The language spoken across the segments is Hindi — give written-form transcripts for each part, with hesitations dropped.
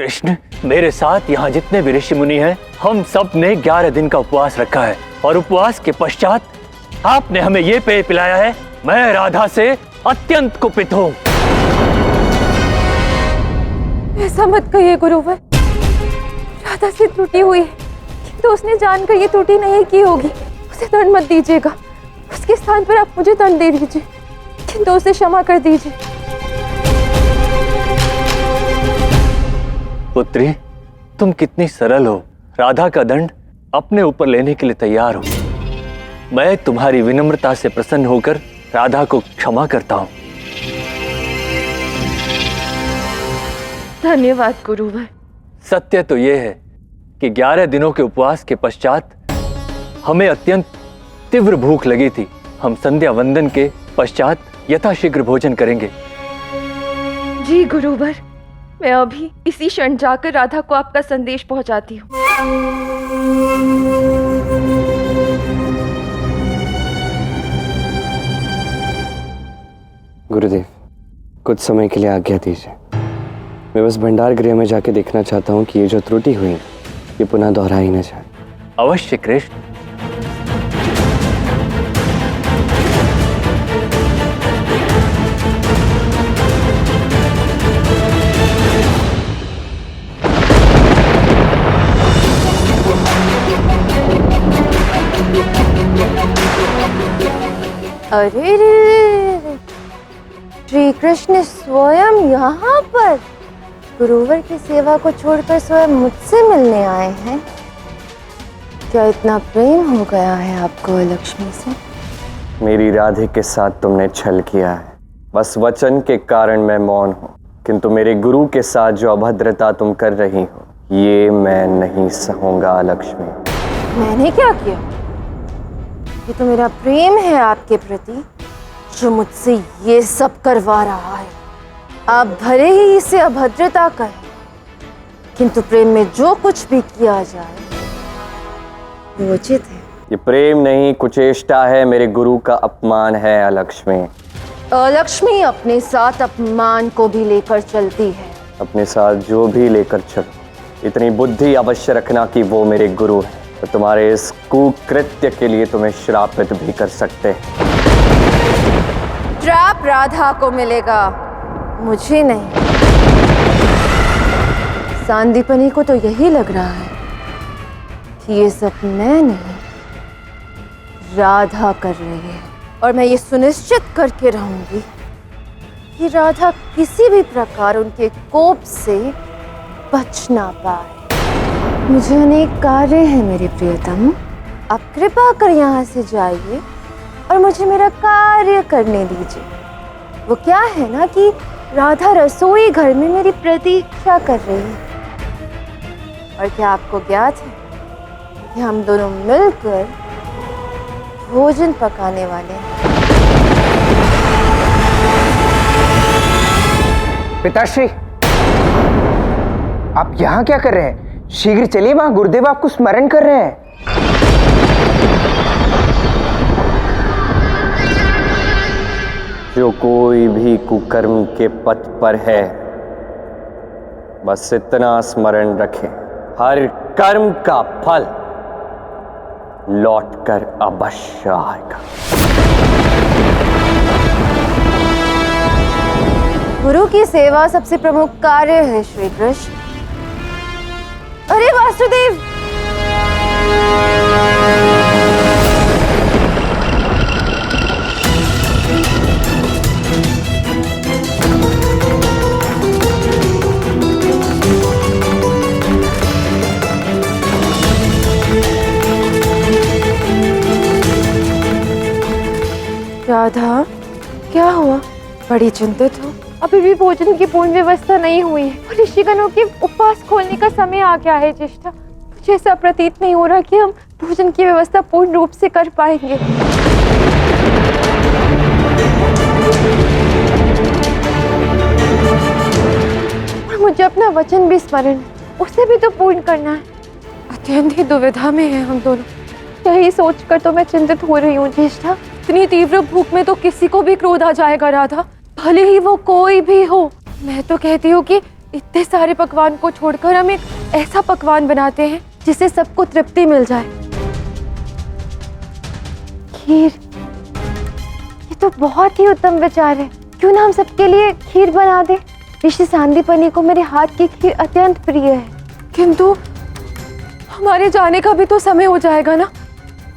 कृष्ण, मेरे साथ यहाँ जितने भी ऋषि मुनि हैं, हम सब ने 11 दिन का उपवास रखा है और उपवास के पश्चात आपने हमें ये पेय पिलाया है। मैं राधा से अत्यंत कुपित हूँ। ऐसा मत कहिए गुरुवर, राधा से त्रुटि हुई है, किंतु उसने जानकर ये त्रुटि नहीं की होगी। उसे दंड मत दीजिएगा, उसके स्थान पर आप मुझे दंड दे दीजिए, किंतु उसे क्षमा कर दीजिए। पुत्री, तुम कितनी सरल हो। राधा का दंड अपने ऊपर लेने के लिए तैयार हो। मैं तुम्हारी विनम्रता से प्रसन्न होकर राधा को क्षमा करता हूँ। धन्यवाद गुरुवर। सत्य तो यह है कि 11 दिनों के उपवास के पश्चात हमें अत्यंत तीव्र भूख लगी थी। हम संध्या वंदन के पश्चात यथाशीघ्र भोजन करेंगे। जी गुरुवर, मैं अभी इसी क्षण जाकर राधा को आपका संदेश पहुंचाती हूँ। गुरुदेव, कुछ समय के लिए आज्ञा दीजिए। मैं बस भंडार गृह में जाके देखना चाहता हूँ कि ये जो त्रुटि हुई ये पुनः दोहराई न जाए। अवश्य कृष्ण। अरे रे, श्री कृष्ण स्वयं यहाँ पर गुरुवर की सेवा को छोड़कर स्वयं मुझसे मिलने आए हैं। क्या इतना प्रेम हो गया है आपको लक्ष्मी से? मेरी राधे के साथ तुमने छल किया है। बस वचन के कारण मैं मौन हूँ, किंतु मेरे गुरु के साथ जो अभद्रता तुम कर रही हो ये मैं नहीं सहूंगा लक्ष्मी। मैंने क्या किया? ये तो मेरा प्रेम है आपके प्रति जो मुझसे ये सब करवा रहा है। आप भले ही इसे अभद्रता कहें, किंतु प्रेम में जो कुछ भी किया जाए वो उचित है। ये प्रेम नहीं, कुचेष्टा है, मेरे गुरु का अपमान है अलक्ष्मी। अलक्ष्मी अपने साथ अपमान को भी लेकर चलती है। अपने साथ जो भी लेकर चलो, इतनी बुद्धि अवश्य रखना कि वो मेरे गुरु है, तो तुम्हारे इस कुकृत्य के लिए तुम्हें श्रापित भी कर सकते हैं। श्राप राधा को मिलेगा, मुझे नहीं। सांदीपनी को तो यही लग रहा है कि ये सब मैं नहीं राधा कर रही है, और मैं ये सुनिश्चित करके रहूंगी कि राधा किसी भी प्रकार उनके कोप से बच ना पाए। मुझे अनेक कार्य हैं मेरे प्रियतम, आप कृपा कर यहाँ से जाइए और मुझे मेरा कार्य करने दीजिए। वो क्या है ना कि राधा रसोई घर में मेरी प्रतीक्षा कर रही है, और क्या आपको ज्ञात है कि हम दोनों मिलकर भोजन पकाने वाले हैं। पिताश्री, आप यहाँ क्या कर रहे हैं? शीघ्र चलिए, वहां गुरुदेव आपको स्मरण कर रहे हैं। जो कोई भी कुकर्म के पथ पर है, बस इतना स्मरण रखे, हर कर्म का फल लौटकर अवश्य आएगा। गुरु की सेवा सबसे प्रमुख कार्य है श्री कृष्ण। अरे वासुदेव, राधा, क्या हुआ? बड़ी चिंतित हो? अभी भी भोजन की पूर्ण व्यवस्था नहीं हुई है और ऋषिगणों के उपवास खोलने का समय आ गया है। ज्येष्ठा, मुझे ऐसा प्रतीत नहीं हो रहा कि हम भोजन की व्यवस्था पूर्ण रूप से कर पाएंगे। और मुझे अपना वचन भी स्मरण है, उसे भी तो पूर्ण करना है। अत्यंत ही दुविधा में है हम दोनों। यही सोचकर तो मैं चिंतित हो रही हूँ ज्येष्ठा। इतनी तीव्र भूख में तो किसी को भी क्रोध आ जाएगा राधा, भले ही वो कोई भी हो। मैं तो कहती हूँ कि इतने सारे पकवान को छोड़कर हम एक ऐसा पकवान बनाते हैं जिससे सबको तृप्ति मिल जाए। खीर, ये तो बहुत ही उत्तम विचार है। क्यों ना हम सबके लिए खीर बना दे। ऋषि सांदीपनि को मेरे हाथ की खीर अत्यंत प्रिय है। किंतु हमारे जाने का भी तो समय हो जाएगा ना।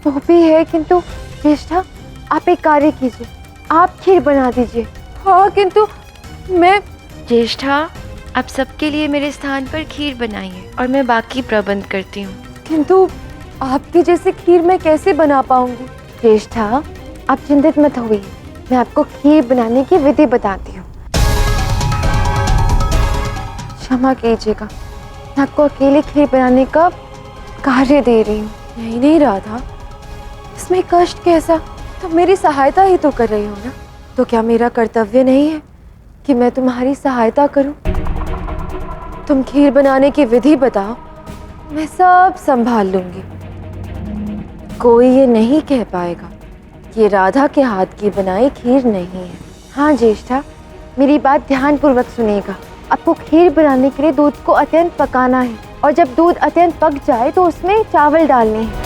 वो भी है, किंतु ज्येष्ठा आप एक कार्य कीजिए, आप खीर बना दीजिए। हाँ, किंतु मैं ज्येष्ठा, आप सबके लिए मेरे स्थान पर खीर बनाइए और मैं बाकी प्रबंध करती हूँ। किंतु आपकी जैसे खीर मैं कैसे बना पाऊंगी। ज्येष्ठा आप चिंतित मत होइए, मैं आपको खीर बनाने की विधि बताती हूँ। क्षमा कीजिएगा, मैं आपको अकेले खीर बनाने का कार्य दे रही हूँ। नहीं राधा, इसमें कष्ट कैसा, तुम मेरी सहायता ही तो कर रही हो ना। तो क्या मेरा कर्तव्य नहीं है कि मैं तुम्हारी सहायता करूं? तुम खीर बनाने की विधि बताओ, मैं सब संभाल लूंगी। कोई ये नहीं कह पाएगा कि ये राधा के हाथ की बनाई खीर नहीं है। हाँ ज्येष्ठा, मेरी बात ध्यानपूर्वक सुनिएगा। आपको खीर बनाने के लिए दूध को अत्यंत पकाना है और जब दूध अत्यंत पक जाए तो उसमें चावल डालने हैं।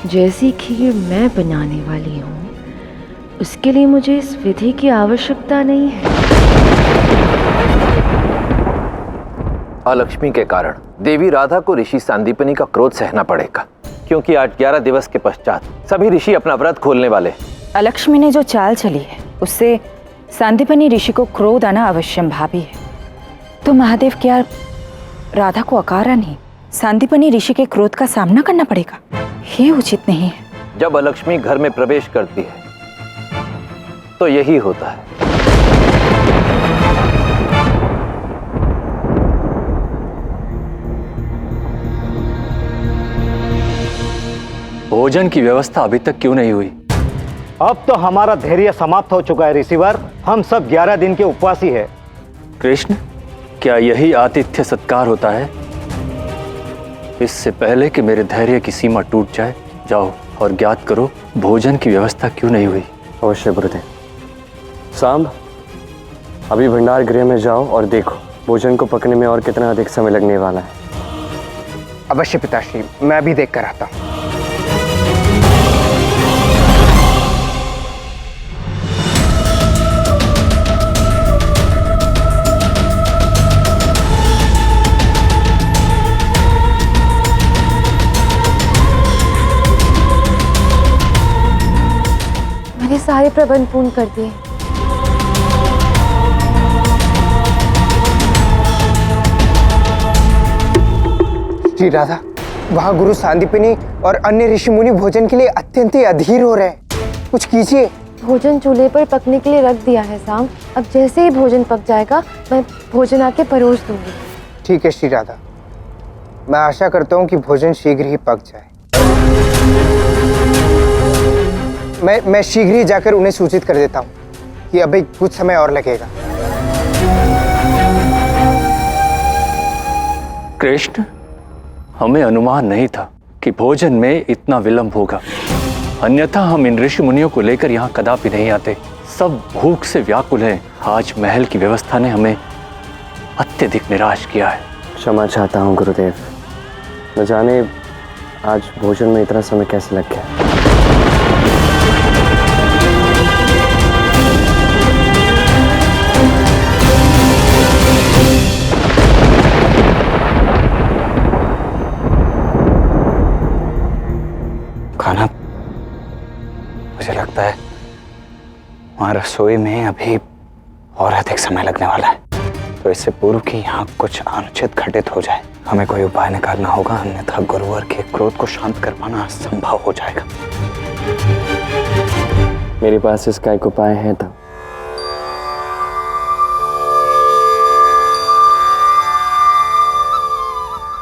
जैसी खीर मैं बनाने वाली हूँ उसके लिए मुझे इस विधि की आवश्यकता नहीं है। अलक्ष्मी के कारण देवी राधा को ऋषि सांदीपनि का क्रोध सहना पड़ेगा, क्योंकि आज 11 दिवस के पश्चात सभी ऋषि अपना व्रत खोलने वाले। अलक्ष्मी ने जो चाल चली है उससे सांदीपनि ऋषि को क्रोध आना अवश्यंभावी है। तो महादेव, क्या राधा को अकारण ही सांदीपनि ऋषि के क्रोध का सामना करना पड़ेगा? ये उचित नहीं है। जब अलक्ष्मी घर में प्रवेश करती है तो यही होता है। भोजन की व्यवस्था अभी तक क्यों नहीं हुई? अब तो हमारा धैर्य समाप्त हो चुका है ऋषिवर। हम सब 11 दिन के उपवासी है। कृष्ण, क्या यही आतिथ्य सत्कार होता है? इससे पहले कि मेरे धैर्य की सीमा टूट जाए, जाओ और ज्ञात करो भोजन की व्यवस्था क्यों नहीं हुई। अवश्य गुरुदेव। सांब, अभी भंडार गृह में जाओ और देखो भोजन को पकने में और कितना अधिक समय लगने वाला है। अवश्य पिताश्री, मैं अभी देख कर आता हूँ। मैंने सारे प्रबंध पूर्ण कर दिए। श्री राधा, वहाँ गुरु सांदीपनि और अन्य ऋषि मुनि भोजन के लिए अत्यंत ही अधीर हो रहे हैं। कुछ कीजिए। भोजन चूल्हे पर पकने के लिए रख दिया है साम। अब जैसे ही भोजन पक जाएगा मैं भोजन आके परोस दूंगी। ठीक है श्री राधा, मैं आशा करता हूँ कि भोजन शीघ्र ही पक जाए। मैं शीघ्र ही जाकर उन्हें सूचित कर देता हूँ कि अभी कुछ समय और लगेगा। कृष्ण, हमें अनुमान नहीं था कि भोजन में इतना विलंब होगा, अन्यथा हम इन ऋषि मुनियों को लेकर यहाँ कदापि नहीं आते। सब भूख से व्याकुल हैं। आज महल की व्यवस्था ने हमें अत्यधिक निराश किया है। क्षमा चाहता हूँ गुरुदेव, न जाने आज भोजन में इतना समय कैसे लग गया। खाना, मुझे लगता है वहाँ रसोई में अभी और अधिक समय लगने वाला है। तो इससे पूर्व कि यहाँ कुछ अनुचित घटित हो जाए, हमें कोई उपाय निकालना होगा, अन्यथा गुरुवर के क्रोध को शांत कर पाना असंभव हो जाएगा। मेरे पास इसका एक उपाय है तब।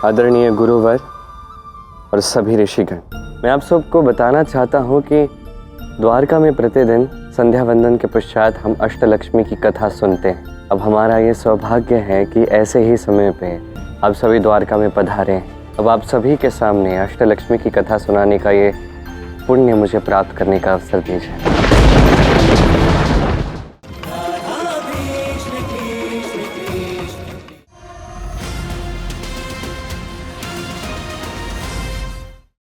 आदरणीय गुरुवर और सभी ऋषिगण, मैं आप सबको बताना चाहता हूँ कि द्वारका में प्रतिदिन संध्या वंदन के पश्चात हम अष्टलक्ष्मी की कथा सुनते हैं। अब हमारा ये सौभाग्य है कि ऐसे ही समय पे आप सभी द्वारका में पधारे हैं। अब आप सभी के सामने अष्टलक्ष्मी की कथा सुनाने का ये पुण्य मुझे प्राप्त करने का अवसर दीजिए।